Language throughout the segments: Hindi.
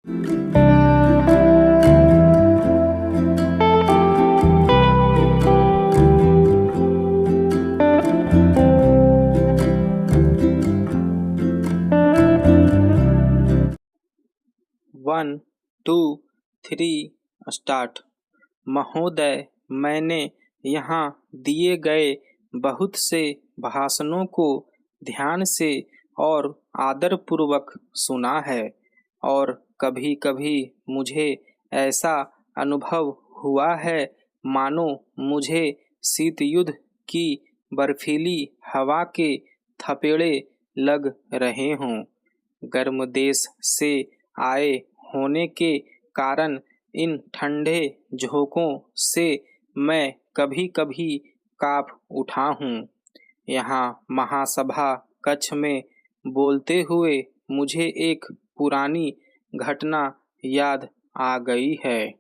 1 2 3 स्टार्ट। महोदय, मैंने यहाँ दिए गए बहुत से भाषणों को ध्यान से और आदरपूर्वक सुना है और कभी-कभी मुझे ऐसा अनुभव हुआ है मानो मुझे शीत युद्ध की बर्फीली हवा के थपेड़े लग रहे हों। गर्म देश से आए होने के कारण इन ठंडे झोंकों से मैं कभी-कभी काँप उठा हूँ। यहाँ महासभा कक्ष में बोलते हुए मुझे एक पुरानी घटना याद आ गई है।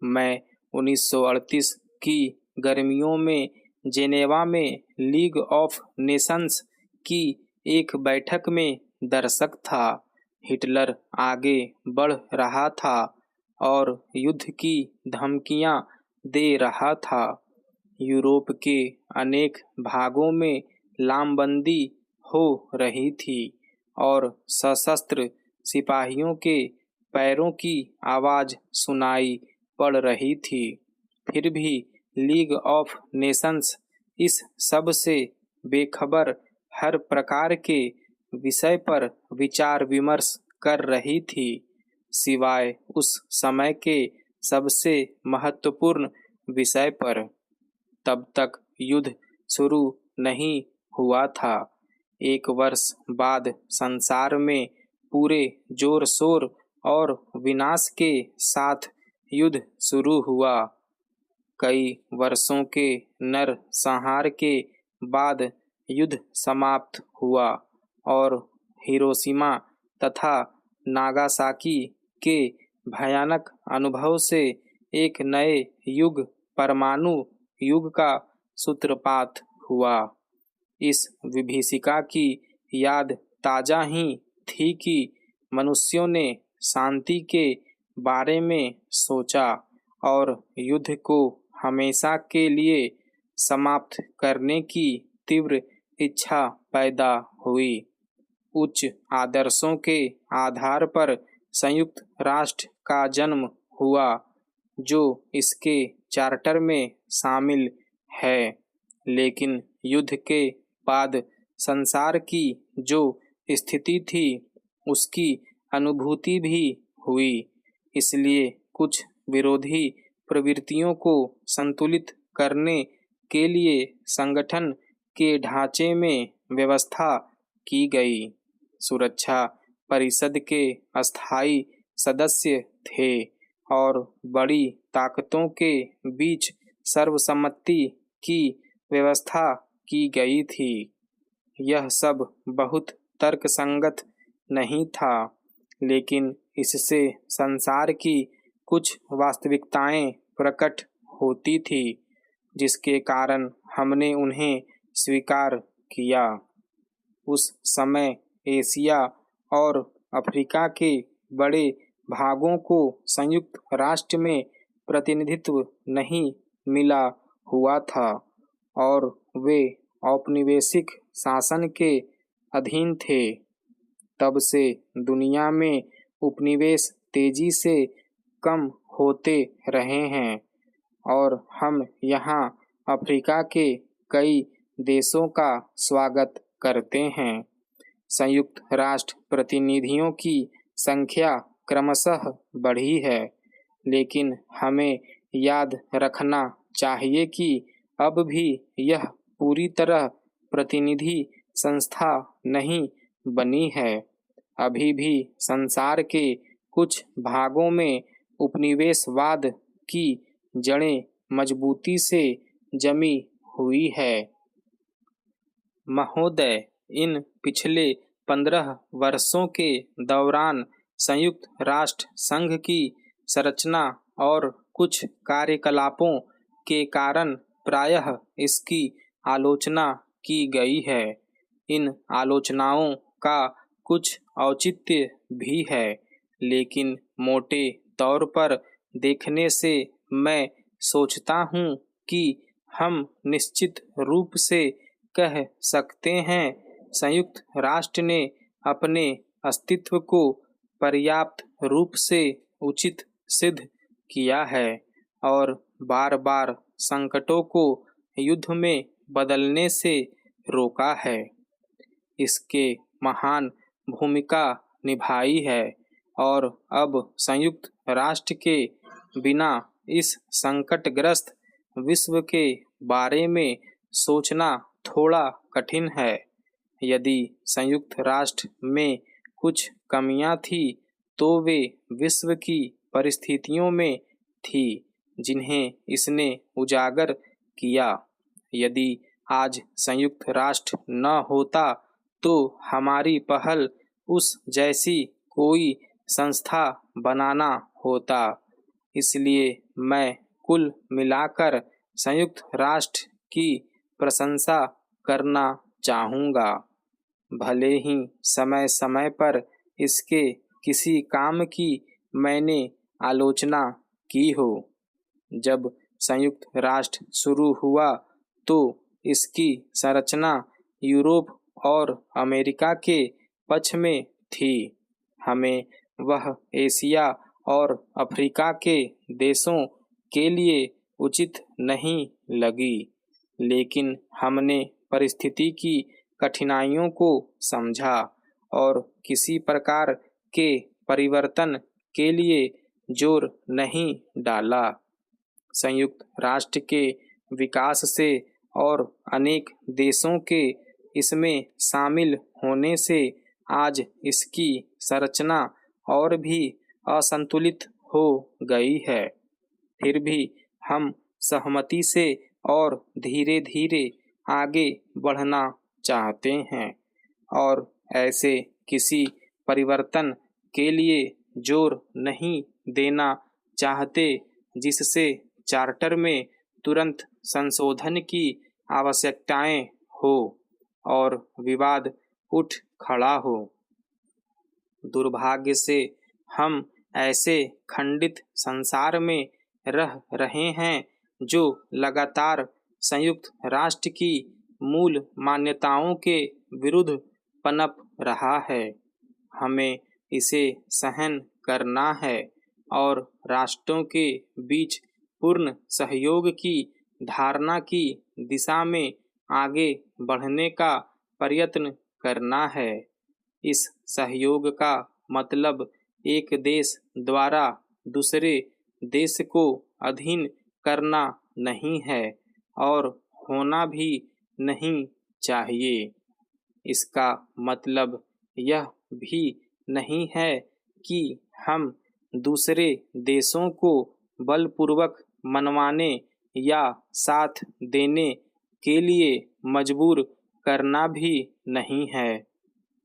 मैं 1938 की गर्मियों में जेनेवा में लीग ऑफ नेशंस की एक बैठक में दर्शक था। हिटलर आगे बढ़ रहा था और युद्ध की धमकियां दे रहा था। यूरोप के अनेक भागों में लामबंदी हो रही थी और सशस्त्र सिपाहियों के पैरों की आवाज सुनाई पड़ रही थी। फिर भी लीग ऑफ नेशंस इस सब से बेखबर हर प्रकार के विषय पर विचार विमर्श कर रही थी, सिवाय उस समय के सबसे महत्वपूर्ण विषय पर। तब तक युद्ध शुरू नहीं हुआ था। 1 वर्ष बाद संसार में पूरे जोर शोर और विनाश के साथ युद्ध शुरू हुआ। कई वर्षों के नरसंहार के बाद युद्ध समाप्त हुआ और हिरोशिमा तथा नागासाकी के भयानक अनुभव से एक नए युग, परमाणु युग का सूत्रपात हुआ। इस विभीषिका की याद ताजा ही थी कि मनुष्यों ने शांति के बारे में सोचा और युद्ध को हमेशा के लिए समाप्त करने की तीव्र इच्छा पैदा हुई। उच्च आदर्शों के आधार पर संयुक्त राष्ट्र का जन्म हुआ, जो इसके चार्टर में शामिल है। लेकिन युद्ध के बाद संसार की जो स्थिति थी, उसकी अनुभूति भी हुई। इसलिए कुछ विरोधी प्रवृत्तियों को संतुलित करने के लिए संगठन के ढांचे में व्यवस्था की गई। सुरक्षा परिषद के अस्थायी सदस्य थे और बड़ी ताकतों के बीच सर्वसम्मति की व्यवस्था की गई थी। यह सब बहुत तर्कसंगत नहीं था, लेकिन इससे संसार की कुछ वास्तविकताएं प्रकट होती थी, जिसके कारण हमने उन्हें स्वीकार किया। उस समय एशिया और अफ्रीका के बड़े भागों को संयुक्त राष्ट्र में प्रतिनिधित्व नहीं मिला हुआ था और वे औपनिवेशिक शासन के अधीन थे। तब से दुनिया में उपनिवेश तेजी से कम होते रहे हैं और हम यहाँ अफ्रीका के कई देशों का स्वागत करते हैं। संयुक्त राष्ट्र प्रतिनिधियों की संख्या क्रमशः बढ़ी है, लेकिन हमें याद रखना चाहिए कि अब भी यह पूरी तरह प्रतिनिधि संस्था नहीं बनी है। अभी भी संसार के कुछ भागों में उपनिवेशवाद की जड़ें मजबूती से जमी हुई है। महोदय, इन पिछले 15 वर्षों के दौरान संयुक्त राष्ट्र संघ की संरचना और कुछ कार्यकलापों के कारण प्रायः इसकी आलोचना की गई है। इन आलोचनाओं का कुछ औचित्य भी है, लेकिन मोटे तौर पर देखने से मैं सोचता हूँ कि हम निश्चित रूप से कह सकते हैं संयुक्त राष्ट्र ने अपने अस्तित्व को पर्याप्त रूप से उचित सिद्ध किया है और बार बार संकटों को युद्ध में बदलने से रोका है। इसके महान भूमिका निभाई है और अब संयुक्त राष्ट्र के बिना इस संकटग्रस्त विश्व के बारे में सोचना थोड़ा कठिन है। यदि संयुक्त राष्ट्र में कुछ कमियां थी तो वे विश्व की परिस्थितियों में थी जिन्हें इसने उजागर किया। यदि आज संयुक्त राष्ट्र न होता तो हमारी पहल उस जैसी कोई संस्था बनाना होता। इसलिए मैं कुल मिलाकर संयुक्त राष्ट्र की प्रशंसा करना चाहूँगा, भले ही समय समय पर इसके किसी काम की मैंने आलोचना की हो। जब संयुक्त राष्ट्र शुरू हुआ तो इसकी संरचना यूरोप और अमेरिका के पक्ष में थी। हमें वह एशिया और अफ्रीका के देशों के लिए उचित नहीं लगी, लेकिन हमने परिस्थिति की कठिनाइयों को समझा और किसी प्रकार के परिवर्तन के लिए जोर नहीं डाला। संयुक्त राष्ट्र के विकास से और अनेक देशों के इसमें शामिल होने से आज इसकी संरचना और भी असंतुलित हो गई है। फिर भी हम सहमति से और धीरे धीरे आगे बढ़ना चाहते हैं और ऐसे किसी परिवर्तन के लिए जोर नहीं देना चाहते जिससे चार्टर में तुरंत संशोधन की आवश्यकताएं हो और विवाद उठ खड़ा हो। दुर्भाग्य से हम ऐसे खंडित संसार में रह रहे हैं जो लगातार संयुक्त राष्ट्र की मूल मान्यताओं के विरुद्ध पनप रहा है। हमें इसे सहन करना है और राष्ट्रों के बीच पूर्ण सहयोग की धारणा की दिशा में आगे बढ़ने का प्रयत्न करना है। इस सहयोग का मतलब एक देश द्वारा दूसरे देश को अधीन करना नहीं है और होना भी नहीं चाहिए। इसका मतलब यह भी नहीं है कि हम दूसरे देशों को बलपूर्वक मनवाने या साथ देने के लिए मजबूर करना भी नहीं है।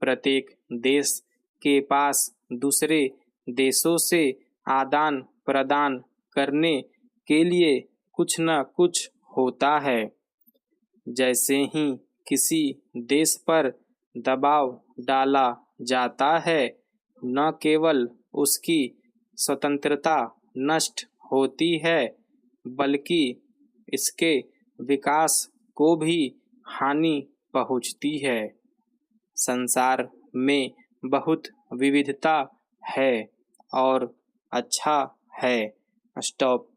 प्रत्येक देश के पास दूसरे देशों से आदान प्रदान करने के लिए कुछ न कुछ होता है। जैसे ही किसी देश पर दबाव डाला जाता है, न केवल उसकी स्वतंत्रता नष्ट होती है बल्कि इसके विकास को भी हानि पहुंचती है। संसार में बहुत विविधता है और अच्छा है। स्टॉप।